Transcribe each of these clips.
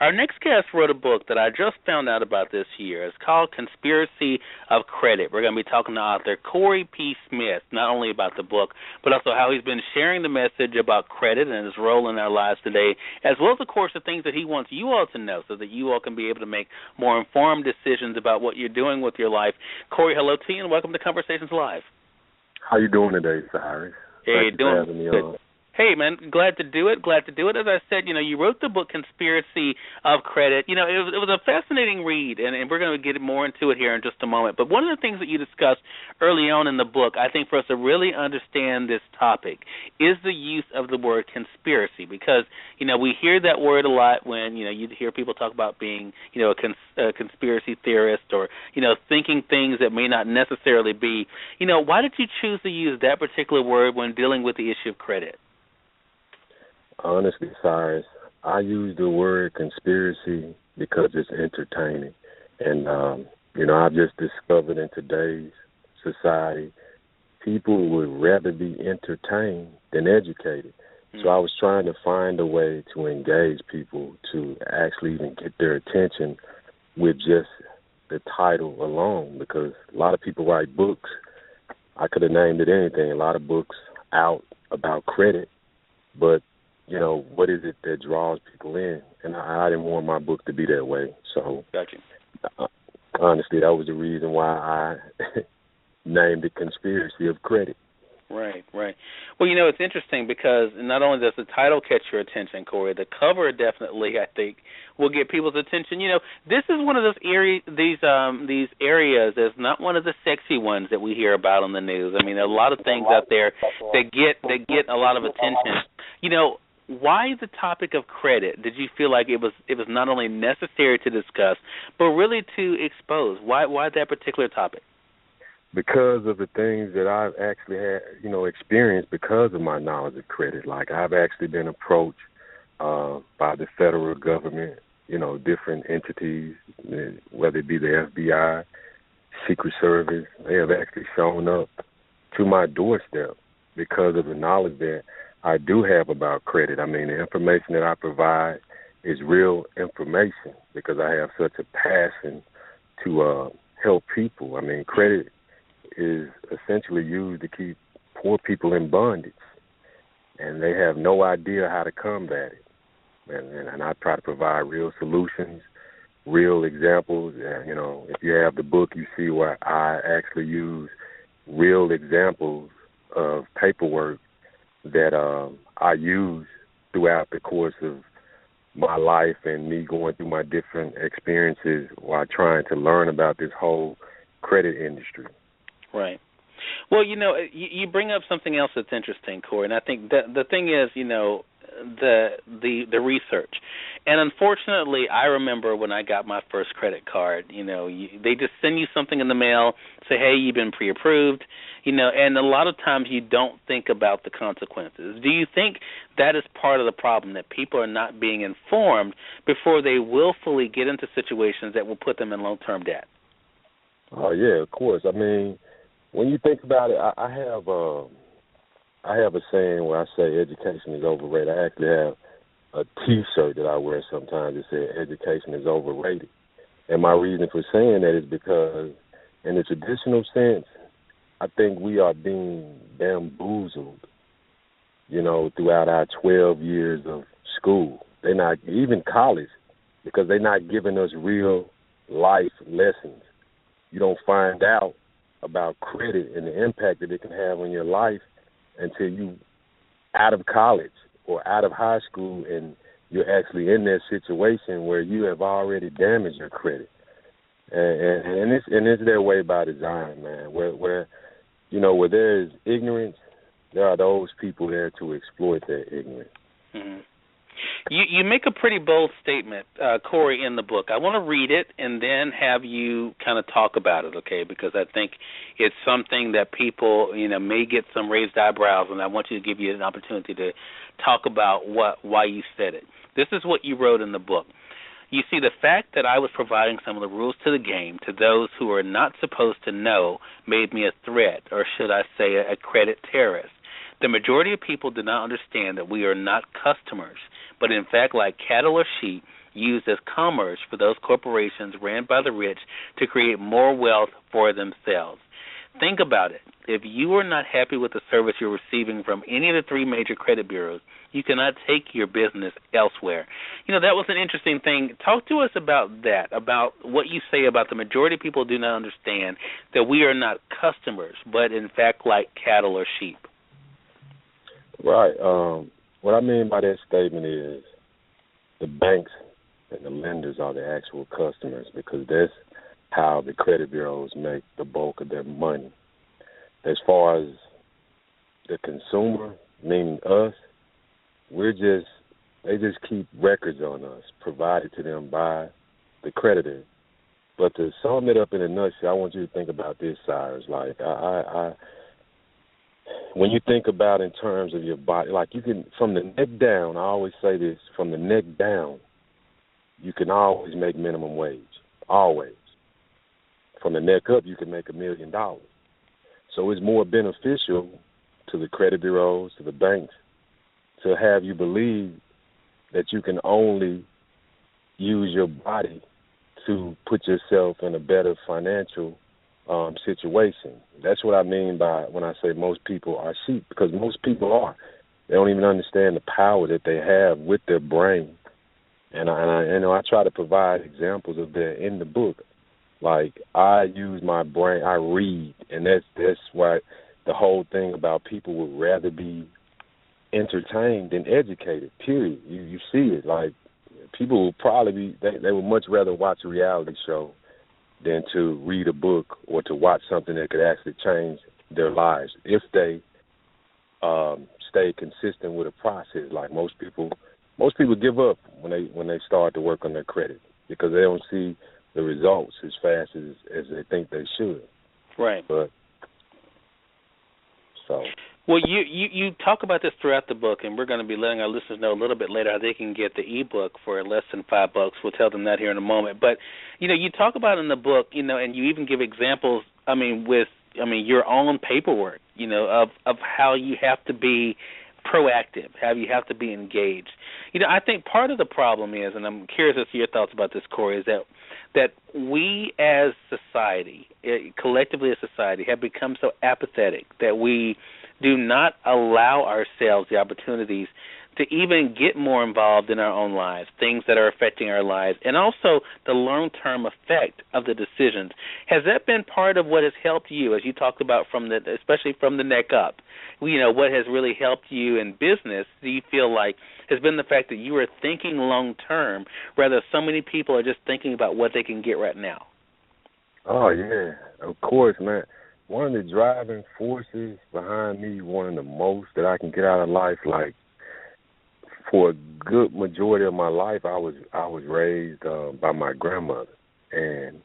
Our next guest wrote a book that I just found out about this year. It's called Conspiracy of Credit. We're going to be talking to author Corey P. Smith, not only about the book, but also how he's been sharing the message about credit and his role in our lives today, as well as, of course, the things that he wants you all to know so that you all can be able to make more informed decisions about what you're doing with your life. Corey, hello to you, and welcome to Conversations Live. How you doing today, Cyrus? Hey, Thank you doing for having me good. on. Hey, man, glad to do it. As I said, you wrote the book Conspiracy of Credit. It was a fascinating read, and we're going to get more into it here in just a moment. But one of the things that you discussed early on in the book, I think for us to really understand this topic, is the use of the word conspiracy, because, we hear that word a lot when, you hear people talk about being, a conspiracy theorist or, thinking things that may not necessarily be. Why did you choose to use that particular word when dealing with the issue of credit? Honestly, Cyrus, I use the word conspiracy because it's entertaining. And, I've just discovered in today's society, people would rather be entertained than educated. So I was trying to find a way to engage people to actually even get their attention with just the title alone, because a lot of people write books. I could have named it anything, a lot of books out about credit, but what is it that draws people in? And I didn't want my book to be that way. So, gotcha. Honestly, that was the reason why I named it Conspiracy of Credit. Right. Well, it's interesting because not only does the title catch your attention, Corey, the cover definitely, I think, will get people's attention. This is one of those these areas is not one of the sexy ones that we hear about on the news. I mean, there are a lot of things out there that get a lot of attention. Why the topic of credit? Did you feel like it was not only necessary to discuss, but really to expose? Why that particular topic? Because of the things that I've actually had, experienced because of my knowledge of credit. Like, I've actually been approached by the federal government, different entities, whether it be the FBI, Secret Service. They have actually shown up to my doorstep because of the knowledge that I do have about credit. I mean, the information that I provide is real information because I have such a passion to help people. I mean, credit is essentially used to keep poor people in bondage, and they have no idea how to combat it. And I try to provide real solutions, real examples. If you have the book, you see where I actually use real examples of paperwork that I use throughout the course of my life and me going through my different experiences while trying to learn about this whole credit industry. Right. Well, you bring up something else that's interesting, Corey, and I think that the thing is, the research. And unfortunately, I remember when I got my first credit card, they just send you something in the mail, say, hey, you've been pre-approved, and a lot of times you don't think about the consequences. Do you think that is part of the problem, that people are not being informed before they willfully get into situations that will put them in long-term debt? Oh, yeah, of course. I mean, when you think about it, I have a saying where I say education is overrated. I actually have a T-shirt that I wear sometimes that says education is overrated. And my reason for saying that is because in the traditional sense, I think we are being bamboozled, throughout our 12 years of school. They're not, even college, because they're not giving us real life lessons. You don't find out about credit and the impact that it can have on your life until you out of college or out of high school and you're actually in that situation where you have already damaged your credit. And it's their way by design, man. Where there is ignorance, there are those people there to exploit that ignorance. Mm-hmm. You make a pretty bold statement, Corey, in the book. I want to read it and then have you kind of talk about it, okay? Because I think it's something that people, may get some raised eyebrows, and I want you to give you an opportunity to talk about why you said it. This is what you wrote in the book. You see, the fact that I was providing some of the rules to the game to those who are not supposed to know made me a threat, or should I say a credit terrorist. The majority of people do not understand that we are not customers, but in fact, like cattle or sheep, used as commerce for those corporations ran by the rich to create more wealth for themselves. Think about it. If you are not happy with the service you're receiving from any of the three major credit bureaus, you cannot take your business elsewhere. That was an interesting thing. Talk to us about that, about what you say about the majority of people do not understand that we are not customers, but in fact like cattle or sheep. Right. What I mean by that statement is the banks and the lenders are the actual customers, because that's how the credit bureaus make the bulk of their money. As far as the consumer, meaning us, they just keep records on us provided to them by the creditor. But to sum it up in a nutshell, I want you to think about this, Cyrus. Like when you think about in terms of your body, like you can, from the neck down, I always say this, from the neck down, you can always make minimum wage, always. From the neck up, you can make $1 million. So it's more beneficial to the credit bureaus, to the banks, to have you believe that you can only use your body to put yourself in a better financial situation. That's what I mean by when I say most people are sheep, because most people are. They don't even understand the power that they have with their brain. And I try to provide examples of that in the book. Like, I use my brain, I read, and that's why the whole thing about people would rather be entertained than educated, period. You see it. Like, people will probably they would much rather watch a reality show than to read a book or to watch something that could actually change their lives if they stay consistent with a process. Like, most people give up when they start to work on their credit because they don't see the results as fast as they think they should. Right. But so. Well, you talk about this throughout the book, and we're going to be letting our listeners know a little bit later how they can get the ebook for less than $5. We'll tell them that here in a moment. But you talk about in the book, and you even give examples. With your own paperwork, of how you have to be proactive, how you have to be engaged. I think part of the problem is, and I'm curious as to your thoughts about this, Corey, is that we as society, collectively as society, have become so apathetic that we do not allow ourselves the opportunities to even get more involved in our own lives, things that are affecting our lives, and also the long-term effect of the decisions. Has that been part of what has helped you, as you talked about, especially from the neck up? What has really helped you in business, do you feel like, has been the fact that you are thinking long-term, rather so many people are just thinking about what they can get right now? Oh, yeah, of course, man. One of the driving forces behind me wanting the most that I can get out of life, like, for a good majority of my life, I was raised by my grandmother. And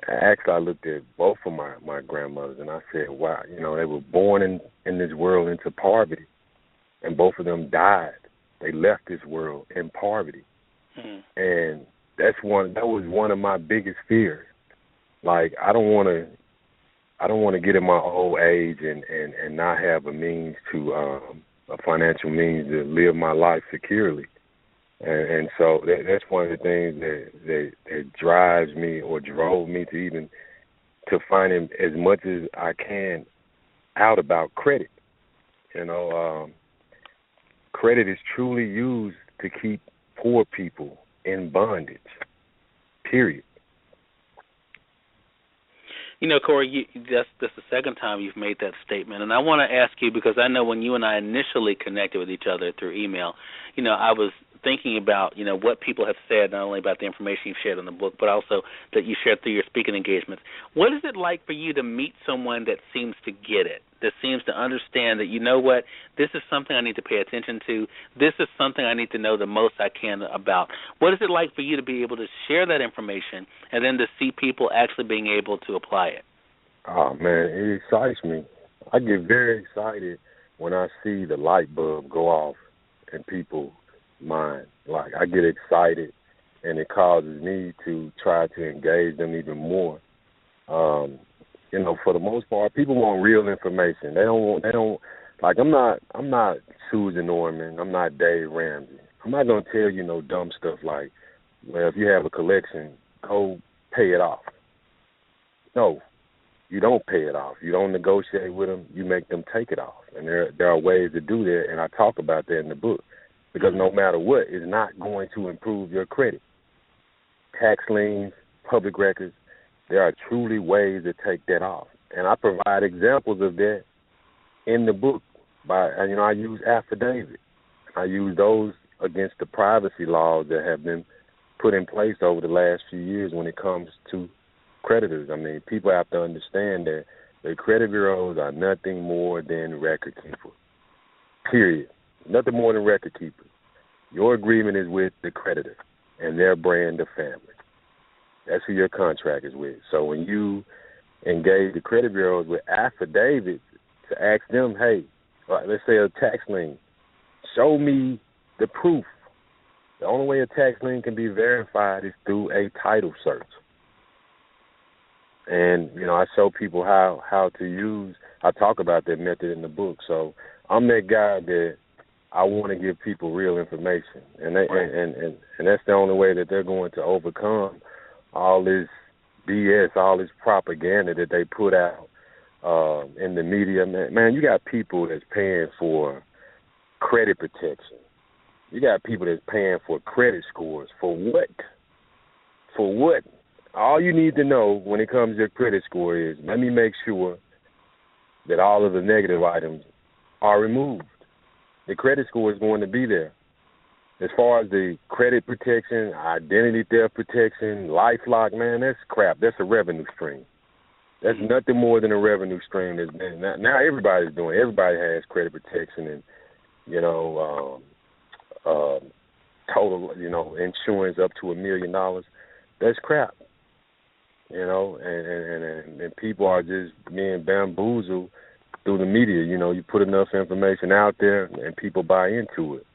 actually, I looked at both of my grandmothers, and I said, wow, they were born in this world into poverty, and both of them died. They left this world in poverty. Mm-hmm. And that was one of my biggest fears. Like, I don't want to get in my old age and not have a means to a financial means to live my life securely. And so that's one of the things that drives me or drove me to even to find as much as I can out about credit. Credit is truly used to keep poor people in bondage, period. Corey, that's the second time you've made that statement, and I want to ask you, because I know when you and I initially connected with each other through email, I was thinking about, what people have said, not only about the information you've shared in the book, but also that you shared through your speaking engagements. What is it like for you to meet someone that seems to get it, that seems to understand that, this is something I need to pay attention to, this is something I need to know the most I can about? What is it like for you to be able to share that information and then to see people actually being able to apply it? Oh, man, it excites me. I get very excited when I see the light bulb go off in people's mind. Like, I get excited, and it causes me to try to engage them even more. For the most part, people want real information. They don't like, I'm not Susan Norman. I'm not Dave Ramsey. I'm not going to tell you no dumb stuff like, well, if you have a collection, go pay it off. No, you don't pay it off. You don't negotiate with them. You make them take it off. And there are ways to do that, and I talk about that in the book. Because no matter what, it's not going to improve your credit. Tax liens, public records, there are truly ways to take that off. And I provide examples of that in the book. I use affidavits. I use those against the privacy laws that have been put in place over the last few years when it comes to creditors. I mean, people have to understand that the credit bureaus are nothing more than record keepers, period. Nothing more than record keepers. Your agreement is with the creditor and their brand of family. That's who your contract is with. So when you engage the credit bureaus with affidavits to ask them, hey, let's say a tax lien, show me the proof. The only way a tax lien can be verified is through a title search. And, I show people how to use, I talk about that method in the book. So I'm that guy that I want to give people real information. And and that's the only way that they're going to overcome all this BS, all this propaganda that they put out in the media. Man, you got people that's paying for credit protection. You got people that's paying for credit scores. For what? For what? All you need to know when it comes to your credit score is, let me make sure that all of the negative items are removed. The credit score is going to be there. As far as the credit protection, identity theft protection, LifeLock, man, that's crap. That's a revenue stream. That's nothing more than a revenue stream. That's been, now everybody's doing it. Everybody has credit protection and, total, insurance up to $1 million. That's crap. And people are just being bamboozled through the media. You put enough information out there and people buy into it.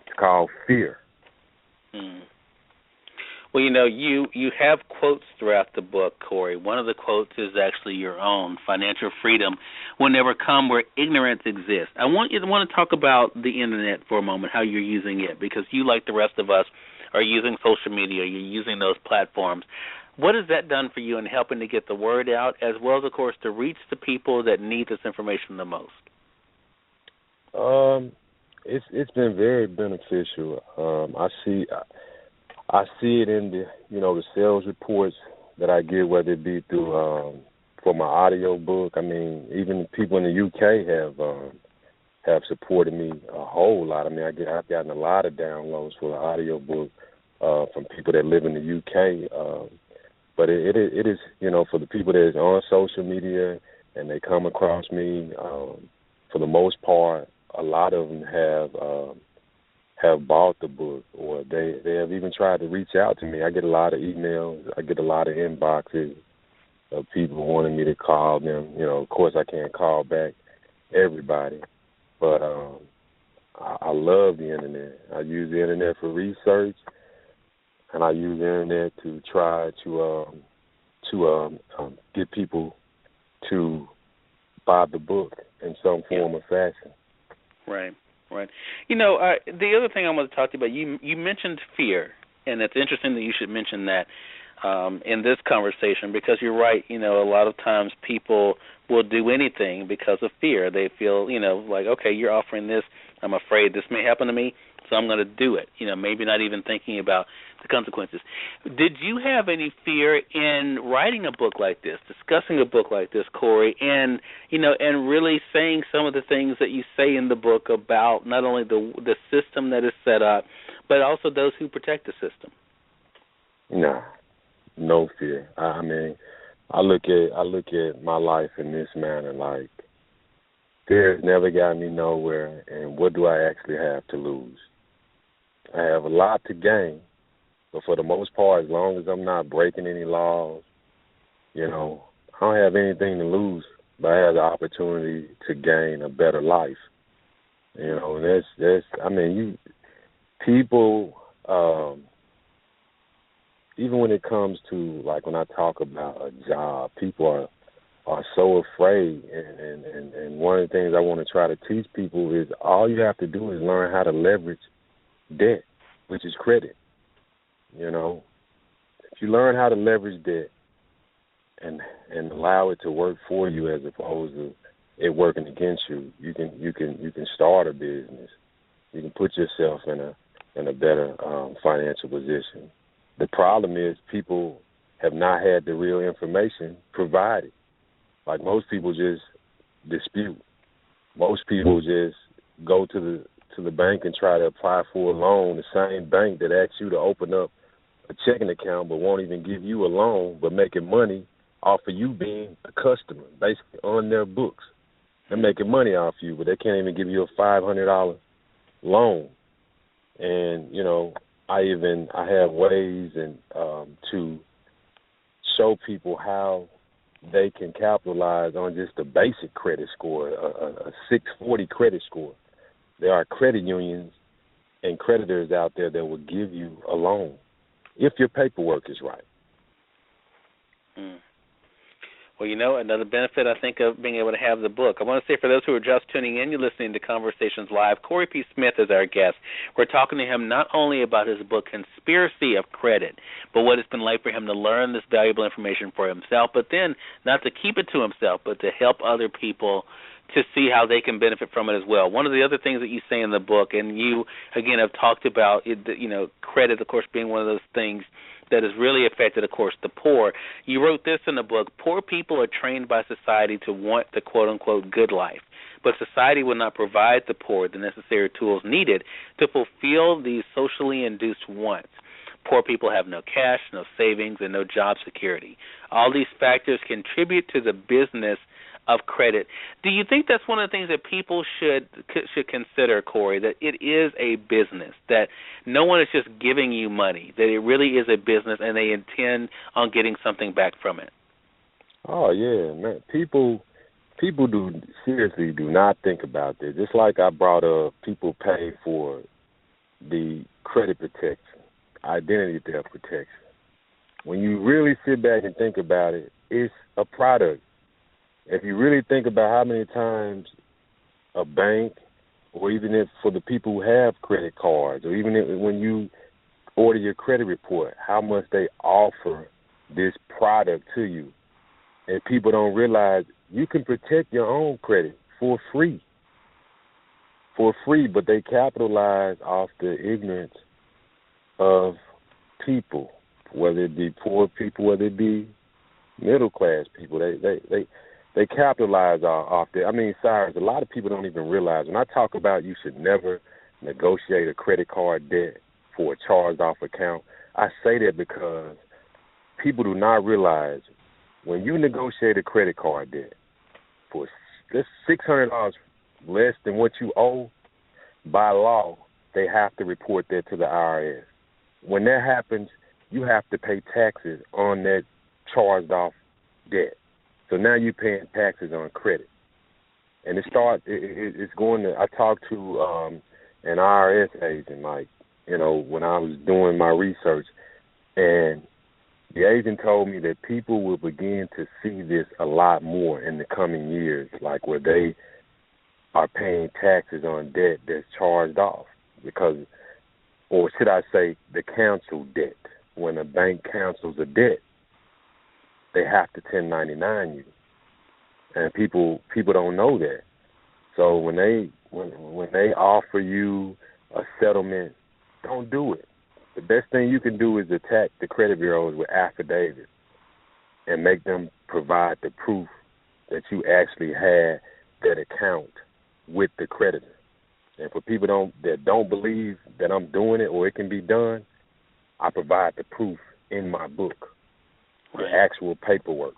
It's called fear. Mm. Well, you have quotes throughout the book, Corey. One of the quotes is actually your own. Financial freedom will never come where ignorance exists. I want to talk about the Internet for a moment, how you're using it, because you, like the rest of us, are using social media. You're using those platforms. What has that done for you in helping to get the word out, as well as, of course, to reach the people that need this information the most? It's been very beneficial. I see it in the sales reports that I get, whether it be through for my audio book. I mean, even people in the UK have supported me a whole lot. I mean, I've gotten a lot of downloads for the audio book from people that live in the UK. But it is, for the people that is on social media and they come across me, for the most part, a lot of them have bought the book, or they have even tried to reach out to me. I get a lot of emails. I get a lot of inboxes of people wanting me to call them. Of course, I can't call back everybody, but I love the Internet. I use the Internet for research. And I use the Internet to try to get people to buy the book in some form or fashion. Right. The other thing I want to talk to you about, you mentioned fear, and it's interesting that you should mention that in this conversation, because you're right. A lot of times people will do anything because of fear. They feel, like, okay, you're offering this. I'm afraid this may happen to me, so I'm going to do it. Maybe not even thinking about the consequences. Did you have any fear in writing a book like this, discussing a book like this, Corey, and really saying some of the things that you say in the book about not only the system that is set up, but also those who protect the system? No fear. I mean, I look at my life in this manner, like, fear has never gotten me nowhere, and what do I actually have to lose? I have a lot to gain, but for the most part, as long as I'm not breaking any laws, I don't have anything to lose, but I have the opportunity to gain a better life. And people, even when it comes to, like, when I talk about a job, people are so afraid, and one of the things I want to try to teach people is all you have to do is learn how to leverage debt, which is credit. You know, if you learn how to leverage debt and allow it to work for you as opposed to it working against you, you can start a business. You can put yourself in a better financial position. The problem is people have not had the real information provided. Like most people just dispute. Most people just go to the bank and try to apply for a loan, the same bank that asks you to open up a checking account but won't even give you a loan but making money off of you being a customer, basically on their books. They're making money off you, but they can't even give you a $500 loan. And, you know, I have ways to show people how they can capitalize on just a basic credit score, a 640 credit score. There are credit unions and creditors out there that will give you a loan if your paperwork is right. Well, you know, another benefit, I think, of being able to have the book. I want to say for those who are just tuning in, you're listening to Conversations Live. Corey P. Smith is our guest. We're talking to him not only about his book, Conspiracy of Credit, but what it's been like for him to learn this valuable information for himself, but then not to keep it to himself, but to help other people to see how they can benefit from it as well. One of the other things that you say in the book, and you, again, have talked about, credit, of course, being one of those things that has really affected, of course, the poor. You wrote this in the book: poor people are trained by society to want the quote-unquote good life, but society will not provide the poor the necessary tools needed to fulfill these socially induced wants. Poor people have no cash, no savings, and no job security. All these factors contribute to the business of credit. Do you think that's one of the things that people should consider, Corey, that it is a business, that no one is just giving you money, that it really is a business and they intend on getting something back from it? Oh, yeah, man. People seriously do not think about this. Just like I brought up, people pay for the credit protection, identity theft protection. When you really sit back and think about it, it's a product. If you really think about how many times a bank, or even if for the people who have credit cards, or even when you order your credit report, how much they offer this product to you. And people don't realize you can protect your own credit for free. But they capitalize off the ignorance of people, whether it be poor people, whether it be middle class people. They capitalize off that. I mean, Cyrus, a lot of people don't even realize. When I talk about you should never negotiate a credit card debt for a charged-off account, I say that because people do not realize when you negotiate a credit card debt for just $600 less than what you owe, by law, they have to report that to the IRS. When that happens, you have to pay taxes on that charged-off debt. So now you're paying taxes on credit. And it's going to, I talked to an IRS agent, when I was doing my research, and the agent told me that people will begin to see this a lot more in the coming years, like where they are paying taxes on debt that's charged off because, or should I say, the canceled debt. When a bank cancels a debt, they have to 1099 you, and people don't know that. So when they offer you a settlement, don't do it. The best thing you can do is attack the credit bureaus with affidavits and make them provide the proof that you actually had that account with the creditor. And for people that don't believe that I'm doing it or it can be done, I provide the proof in my book. The actual paperwork.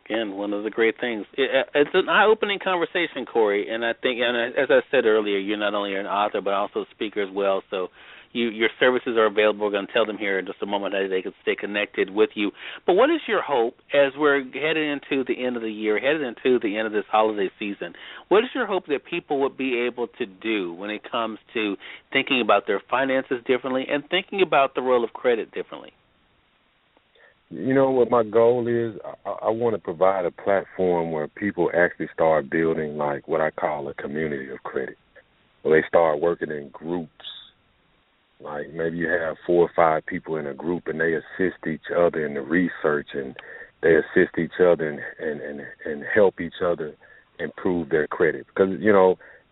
Again, one of the great things. It's an eye-opening conversation, Corey, and I think, and as I said earlier, you're not only an author but also a speaker as well, so your services are available. We're going to tell them here in just a moment how they can stay connected with you. But what is your hope as we're headed into the end of the year, headed into the end of this holiday season? What is your hope that people would be able to do when it comes to thinking about their finances differently and thinking about the role of credit differently? You know what my goal is? I want to provide a platform where people actually start building like what I call a community of credit, where they start working in groups Like maybe you have 4 or 5 people in a group and they assist each other in the research and they assist each other and help each other improve their credit. Because,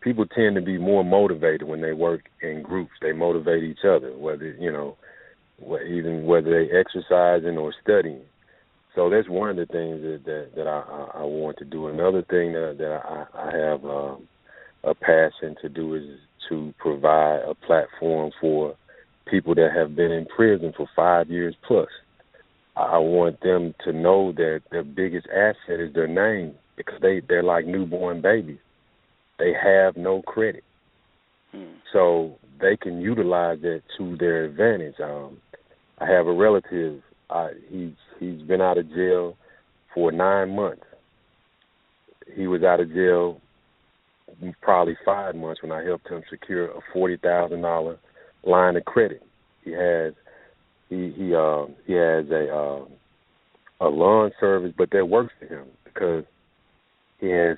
people tend to be more motivated when they work in groups. They motivate each other, whether they exercising or studying. So that's one of the things that I want to do. Another thing that I have a passion to do is to provide a platform for people that have been in prison for 5 years plus. I want them to know that their biggest asset is their name, because they're like newborn babies. They have no credit. So they can utilize that to their advantage. I have a relative. He's been out of jail for 9 months. He was out of jail probably 5 months when I helped him secure a $40,000 line of credit. He has a lawn service, but that works for him because he has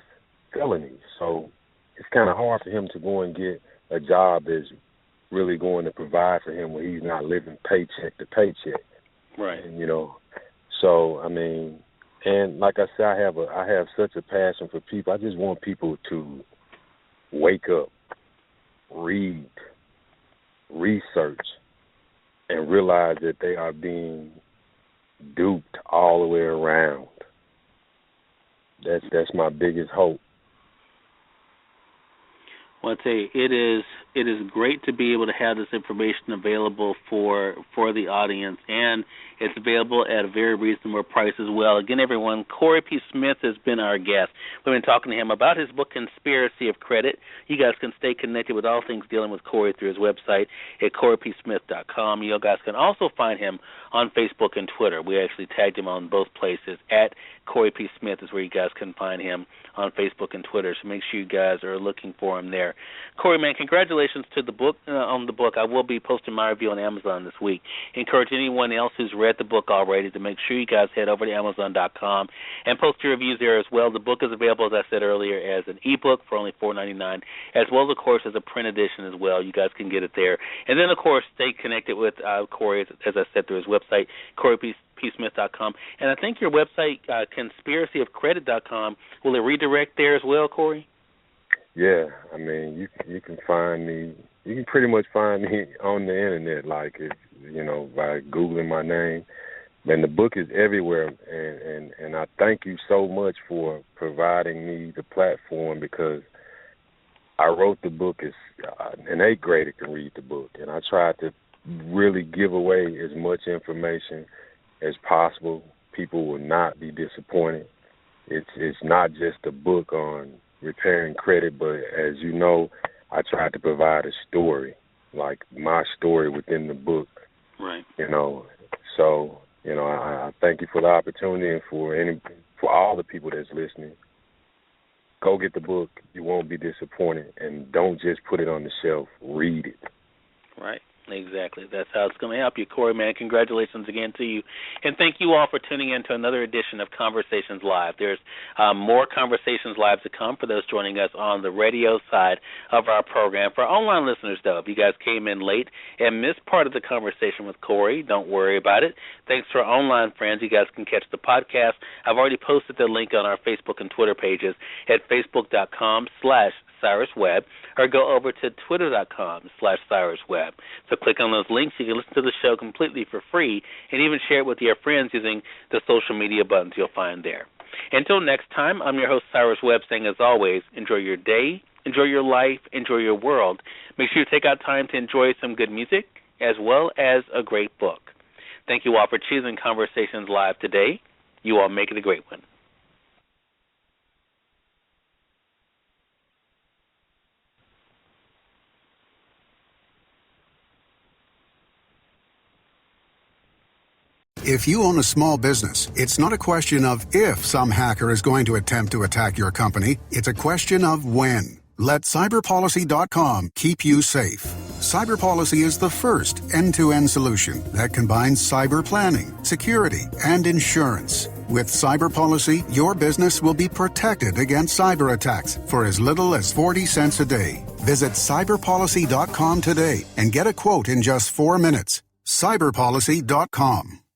felonies. So it's kind of hard for him to go and get a job that's really going to provide for him when he's not living paycheck to paycheck. Right. And, so I mean, and like I said, I have such a passion for people. I just want people to wake up, read, research, and realize that they are being duped all the way around. That's my biggest hope. Well, I tell you, it is great to be able to have this information available for the audience, and it's available at a very reasonable price as well. Again, everyone, Corey P. Smith has been our guest. We've been talking to him about his book, Conspiracy of Credit. You guys can stay connected with all things dealing with Corey through his website at CoreyPSmith.com. You guys can also find him on Facebook and Twitter. We actually tagged him on both places. At Corey P. Smith is where you guys can find him on Facebook and Twitter, so make sure you guys are looking for him there. Corey, man, congratulations to the book. On the book, I will be posting my review on Amazon this week. Encourage anyone else who's read the book already to make sure you guys head over to Amazon.com and post your reviews there as well. The book is available, as I said earlier, as an ebook for only $4.99, as well as, of course, as a print edition as well. You guys can get it there. And then, of course, stay connected with Corey, as I said, through his website, CoreyPSmith.com. And I think your website, conspiracyofcredit.com, will it redirect there as well, Corey? Yeah, I mean, you can find me. You can pretty much find me on the internet, like by Googling my name. And the book is everywhere. And I thank you so much for providing me the platform, because I wrote the book as an 8th grader can read the book, and I tried to really give away as much information as possible. People will not be disappointed. It's not just a book on repairing credit, but as you know, I tried to provide a story, like my story within the book. Right. So I thank you for the opportunity, and for all the people that's listening. Go get the book. You won't be disappointed, and don't just put it on the shelf. Read it. Right. Exactly. That's how it's going to help you, Corey, man. Congratulations again to you. And thank you all for tuning in to another edition of Conversations Live. There's more Conversations Live to come for those joining us on the radio side of our program. For our online listeners, though, if you guys came in late and missed part of the conversation with Corey, don't worry about it. Thanks to our online friends, you guys can catch the podcast. I've already posted the link on our Facebook and Twitter pages at facebook.com/Cyrus Webb, or go over to twitter.com/Cyrus Webb. So click on those links. You can listen to the show completely for free and even share it with your friends using the social media buttons you'll find there. Until next time, I'm your host, Cyrus Webb, saying, as always, enjoy your day, enjoy your life, enjoy your world. Make sure you take out time to enjoy some good music as well as a great book. Thank you all for choosing Conversations Live today. You all make it a great one. If you own a small business, it's not a question of if some hacker is going to attempt to attack your company. It's a question of when. Let cyberpolicy.com keep you safe. CyberPolicy is the first end-to-end solution that combines cyber planning, security, and insurance. With Cyber Policy, your business will be protected against cyber attacks for as little as 40 cents a day. Visit cyberpolicy.com today and get a quote in just 4 minutes. cyberpolicy.com.